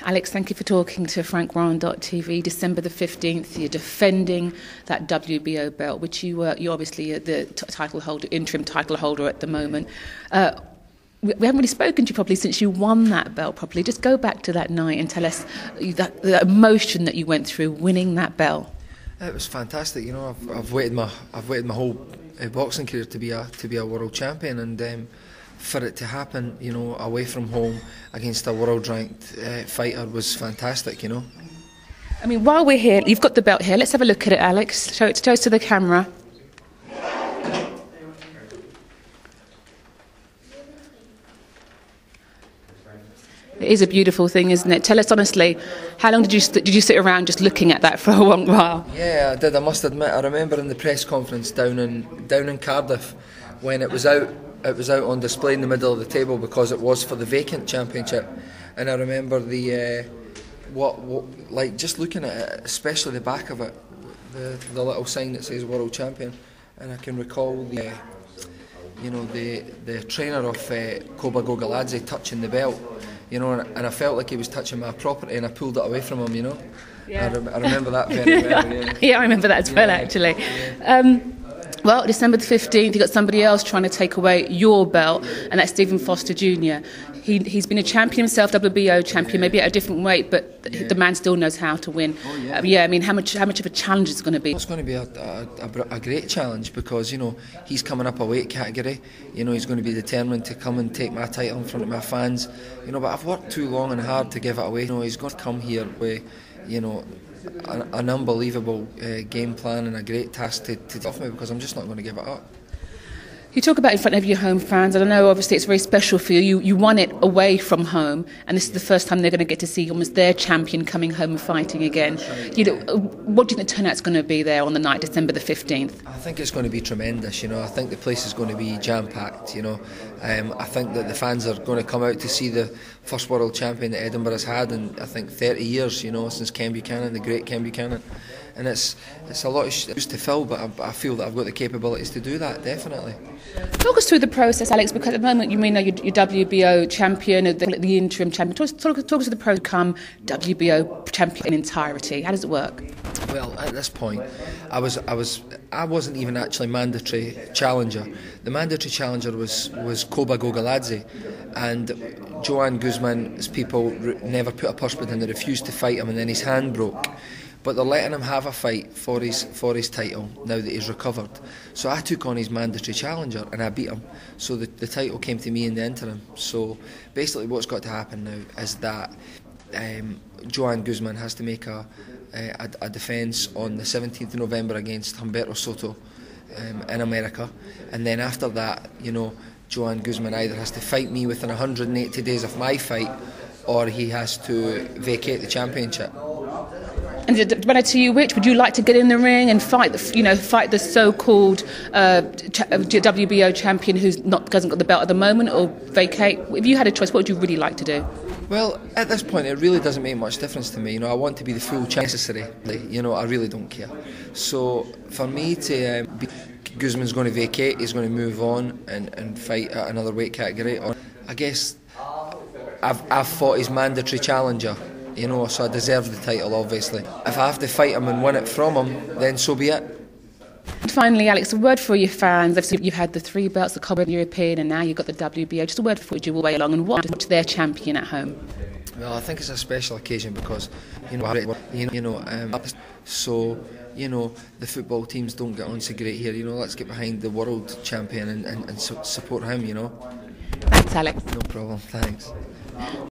Alex, thank you for talking to FrankWarren.tv. December the 15th, you're defending that WBO belt, which you're obviously the title holder, interim title holder at the moment. We haven't really spoken to you properly since you won that belt properly. Just go back to that night and tell us the emotion that you went through winning that belt. It was fantastic. You know, I've waited my whole boxing career to be a world champion, and for it to happen, you know, away from home against a world-ranked fighter was fantastic. You know. I mean, while we're here, you've got the belt here. Let's have a look at it, Alex. Show it to the camera. It is a beautiful thing, isn't it? Tell us honestly, how long did you sit around just looking at that for a long while? Yeah, I did. I must admit, I remember in the press conference down in Cardiff when it was out on display in the middle of the table because it was for the vacant championship, and I remember the like just looking at it, especially the back of it, the little sign that says world champion, and I can recall the trainer of Koba Gogaladze touching the belt. You know, and I felt like he was touching my property, and I pulled it away from him. You know, yeah. I remember that very well. Yeah. Yeah, I remember that as well, actually. Yeah. Well, December the 15th, you got somebody else trying to take away your belt, and that's Stephen Foster Jr. He's been a champion himself, WBO champion, maybe at a different weight, but the man still knows how to win. Oh, yeah. Yeah, I mean, how much of a challenge is it going to be? It's going to be a great challenge because, you know, he's coming up a weight category. You know, he's going to be determined to come and take my title in front of my fans. You know, but I've worked too long and hard to give it away. You know, he's going to come here with, you know, an unbelievable game plan and a great task to offer me, because I'm just not going to give it up. You talk about in front of your home fans, and I know obviously it's very special for you. You won it away from home, and this is the first time they're going to get to see almost their champion coming home and fighting again. You know, what do you think the turnout's going to be there on the night, December the 15th? I think it's going to be tremendous. You know, I think the place is going to be jam-packed. You know, I think that the fans are going to come out to see the first world champion that Edinburgh has had in, I think, 30 years. You know, since Ken Buchanan, the great Ken Buchanan. And it's a lot of shoes to fill, but I feel that I've got the capabilities to do that, definitely. Talk us through the process, Alex, because at the moment you mean you're WBO champion, the interim champion. Talk us through the process to become WBO champion in entirety. How does it work? Well, at this point, I wasn't even actually mandatory challenger. The mandatory challenger was Koba Gogaladze, and Joanne Guzman's people never put a purse bid in. They refused to fight him, and then his hand broke. But they're letting him have a fight for his title now that he's recovered. So I took on his mandatory challenger and I beat him. So the title came to me in the interim. So basically what's got to happen now is that Joanne Guzman has to make a defence on the 17th of November against Humberto Soto in America. And then after that, you know, Joanne Guzman either has to fight me within 180 days of my fight, or he has to vacate the championship. And did to you, which would you like to get in the ring and fight the so-called WBO champion hasn't got the belt at the moment, or vacate? If you had a choice, what would you really like to do? Well, at this point, it really doesn't make much difference to me. You know, I want to be the full champion necessary. You know, I really don't care. So for me to Guzman's going to vacate, he's going to move on and fight at another weight category. I guess I've fought his mandatory challenger. You know, so I deserve the title, obviously. If I have to fight him and win it from him, then so be it. And finally, Alex, a word for your fans. You've had the 3 belts, the Common European, and now you've got the WBO. Just a word for you all the way along, and watch their champion at home. Well, I think it's a special occasion because, so, you know, the football teams don't get on so great here. You know, let's get behind the world champion and support him, you know. Thanks, Alex. No problem, thanks.